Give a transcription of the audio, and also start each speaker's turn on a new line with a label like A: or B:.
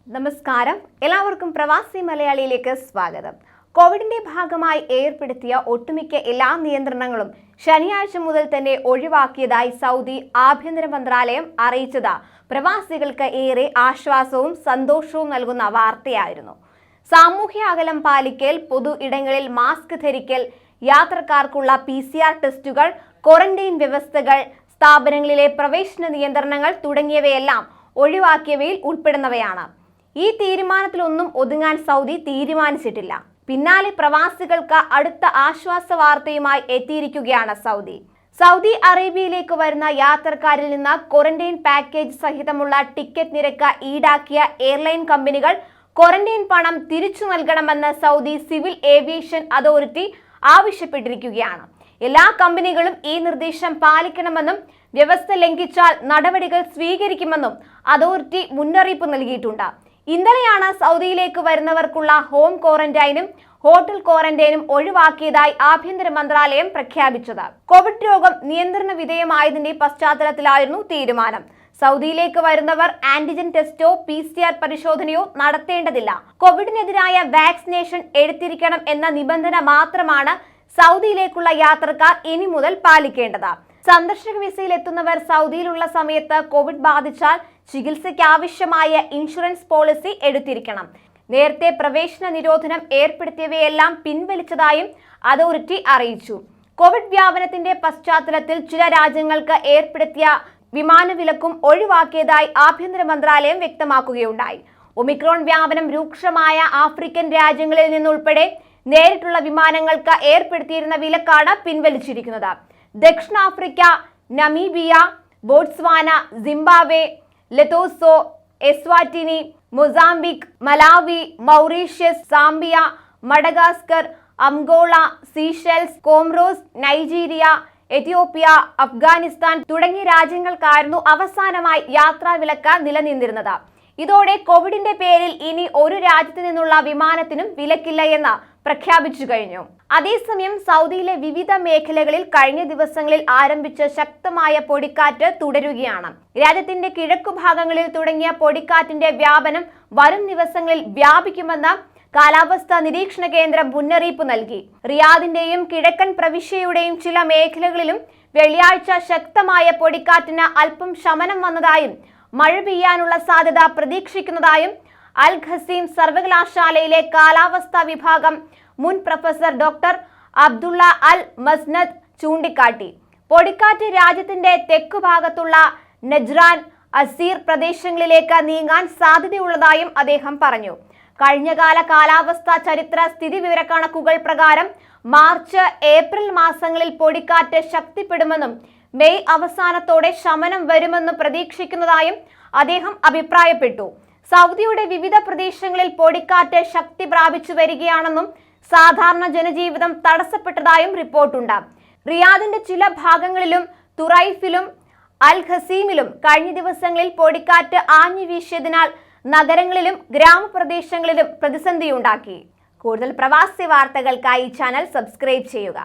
A: നമസ്കാരം, എല്ലാവർക്കും പ്രവാസി മലയാളിയിലേക്ക് സ്വാഗതം. കോവിഡിന്റെ ഭാഗമായി ഏർപ്പെടുത്തിയ ഒട്ടുമിക്ക എല്ലാ നിയന്ത്രണങ്ങളും ശനിയാഴ്ച മുതൽ തന്നെ ഒഴിവാക്കിയതായി സൗദി ആഭ്യന്തര മന്ത്രാലയം അറിയിച്ചത് പ്രവാസികൾക്ക് ഏറെ ആശ്വാസവും സന്തോഷവും നൽകുന്ന വാർത്തയായിരുന്നു. സാമൂഹ്യ അകലം പാലിക്കൽ, പൊതു ഇടങ്ങളിൽ മാസ്ക് ധരിക്കൽ, യാത്രക്കാർക്കുള്ള PCR ടെസ്റ്റുകൾ, ക്വാറന്റൈൻ വ്യവസ്ഥകൾ, സ്ഥാപനങ്ങളിലെ പ്രവേശന നിയന്ത്രണങ്ങൾ തുടങ്ങിയവയെല്ലാം ഒഴിവാക്കിയവയിൽ ഉൾപ്പെടുന്നവയാണ്. ഈ തീരുമാനത്തിലൊന്നും ഒതുങ്ങാൻ സൗദി തീരുമാനിച്ചിട്ടില്ല. പിന്നാലെ പ്രവാസികൾക്ക് അടുത്ത ആശ്വാസ വാർത്തയുമായി എത്തിയിരിക്കുകയാണ് സൗദി അറേബ്യയിലേക്ക് വരുന്ന യാത്രക്കാരിൽ നിന്ന് ക്വാറന്റൈൻ പാക്കേജ് സഹിതമുള്ള ടിക്കറ്റ് നിരക്ക് ഈടാക്കിയ എയർലൈൻ കമ്പനികൾ ക്വാറന്റൈൻ പണം തിരിച്ചു നൽകണമെന്ന് സൗദി സിവിൽ ഏവിയേഷൻ അതോറിറ്റി ആവശ്യപ്പെട്ടിരിക്കുകയാണ്. എല്ലാ കമ്പനികളും ഈ നിർദ്ദേശം പാലിക്കണമെന്നും വ്യവസ്ഥ ലംഘിച്ചാൽ നടപടികൾ സ്വീകരിക്കുമെന്നും അതോറിറ്റി മുന്നറിയിപ്പ് നൽകിയിട്ടുണ്ട്. ഇന്നലെയാണ് സൗദിയിലേക്ക് വരുന്നവർക്കുള്ള ഹോം ക്വാറന്റൈനും ഹോട്ടൽ ക്വാറന്റൈനും ഒഴിവാക്കിയതായി ആഭ്യന്തര മന്ത്രാലയം പ്രഖ്യാപിച്ചത്. കോവിഡ് രോഗം നിയന്ത്രണ വിധേയമായതിന്റെ പശ്ചാത്തലത്തിലായിരുന്നു തീരുമാനം. സൗദിയിലേക്ക് വരുന്നവർ ആന്റിജൻ ടെസ്റ്റോ PCR പരിശോധനയോ നടത്തേണ്ടതില്ല. കോവിഡിനെതിരായ വാക്സിനേഷൻ എടുത്തിരിക്കണം എന്ന നിബന്ധന മാത്രമാണ് സൗദിയിലേക്കുള്ള യാത്രക്കാർ ഇനി മുതൽ പാലിക്കേണ്ടത്. സന്ദർശക വിസയിൽ എത്തുന്നവർ സൗദിയിലുള്ള സമയത്ത് കോവിഡ് ബാധിച്ചാൽ ചികിത്സയ്ക്ക് ആവശ്യമായ ഇൻഷുറൻസ് പോളിസി എടുത്തിരിക്കണം. നേരത്തെ പ്രവേശന നിരോധനം ഏർപ്പെടുത്തിയവയെല്ലാം പിൻവലിച്ചതായും അതോറിറ്റി അറിയിച്ചു. കോവിഡ് വ്യാപനത്തിന്റെ പശ്ചാത്തലത്തിൽ ചില രാജ്യങ്ങൾക്ക് ഏർപ്പെടുത്തിയ വിമാനവിലക്കും ഒഴിവാക്കിയതായി ആഭ്യന്തര മന്ത്രാലയം വ്യക്തമാക്കുകയുണ്ടായി. ഒമിക്രോൺ വ്യാപനം രൂക്ഷമായ ആഫ്രിക്കൻ രാജ്യങ്ങളിൽ നിന്നുൾപ്പെടെ നേരിട്ടുള്ള വിമാനങ്ങൾക്ക് ഏർപ്പെടുത്തിയിരുന്ന വിലക്കാണ് പിൻവലിച്ചിരിക്കുന്നത്. ദക്ഷിണാഫ്രിക്ക, നമീബിയ, ബോട്സ്വാന, സിംബാബ്വെ, ലെതോസോ, Eswatini, Mozambique, Malawi, Mauritius, Zambia, Madagascar, Angola, Seychelles, Comoros, Nigeria, Ethiopia, Afghanistan തുടങ്ങിയ രാജ്യങ്ങൾക്കായിരുന്നു അവസാനമായി യാത്രാവിലക്ക് നിലനിന്നിരുന്നത്. ഇതോടെ കോവിഡിന്റെ പേരിൽ ഇനി ഒരു രാജ്യത്തു നിന്നുള്ള വിമാനത്തിനും വിലക്കില്ല എന്ന് പ്രഖ്യാപിച്ചു കഴിഞ്ഞു. അതേസമയം സൗദിയിലെ വിവിധ മേഖലകളിൽ കഴിഞ്ഞ ദിവസങ്ങളിൽ ആരംഭിച്ച ശക്തമായ പൊടിക്കാറ്റ് തുടരുകയാണ്. രാജ്യത്തിന്റെ കിഴക്കു ഭാഗങ്ങളിൽ തുടങ്ങിയ പൊടിക്കാറ്റിന്റെ വ്യാപനം വരും ദിവസങ്ങളിൽ വ്യാപിക്കുമെന്ന് കാലാവസ്ഥാ നിരീക്ഷണ കേന്ദ്രം മുന്നറിയിപ്പ് നൽകി. റിയാദിന്റെയും കിഴക്കൻ പ്രവിശ്യയുടെയും ചില മേഖലകളിലും വെള്ളിയാഴ്ച ശക്തമായ പൊടിക്കാറ്റിന് അല്പം ശമനം വന്നതായും മഴ പെയ്യാനുള്ള സാധ്യത പ്രതീക്ഷിക്കുന്നതായും അൽ ഖസീം സർവകലാശാലയിലെ കാലാവസ്ഥാ വിഭാഗം മുൻ പ്രൊഫസർ ഡോക്ടർ അബ്ദുള്ള അൽ മസ്നദ് ചൂണ്ടിക്കാട്ടി. പൊടിക്കാറ്റ് രാജ്യത്തിന്റെ തെക്കു ഭാഗത്തുള്ള നജ്റാൻ, അസീർ പ്രദേശങ്ങളിലേക്ക് നീങ്ങാൻ സാധ്യതയുള്ളതായും അദ്ദേഹം പറഞ്ഞു. കഴിഞ്ഞകാല കാലാവസ്ഥാ ചരിത്ര സ്ഥിതിവിവരക്കണക്കുകൾ പ്രകാരം മാർച്ച്, ഏപ്രിൽ മാസങ്ങളിൽ പൊടിക്കാറ്റ് ശക്തിപ്പെടുമെന്നും മെയ് അവസാനത്തോടെ ശമനം വരുമെന്ന് പ്രതീക്ഷിക്കുന്നതായും അദ്ദേഹം അഭിപ്രായപ്പെട്ടു. സൗദിയുടെ വിവിധ പ്രദേശങ്ങളിൽ പൊടിക്കാറ്റ് ശക്തി പ്രാപിച്ചു വരികയാണെന്നും സാധാരണ ജനജീവിതം തടസ്സപ്പെട്ടതായും റിപ്പോർട്ടുണ്ട്. റിയാദിന്റെ ചില ഭാഗങ്ങളിലും തുറൈഫിലും അൽ ഖസീമിലും കഴിഞ്ഞ ദിവസങ്ങളിൽ പൊടിക്കാറ്റ് ആഞ്ഞു വീശിയതിനാൽ നഗരങ്ങളിലും ഗ്രാമപ്രദേശങ്ങളിലും പ്രതിസന്ധിയുണ്ടാക്കി. കൂടുതൽ പ്രവാസി വാർത്തകൾക്കായി ചാനൽ സബ്സ്ക്രൈബ് ചെയ്യുക.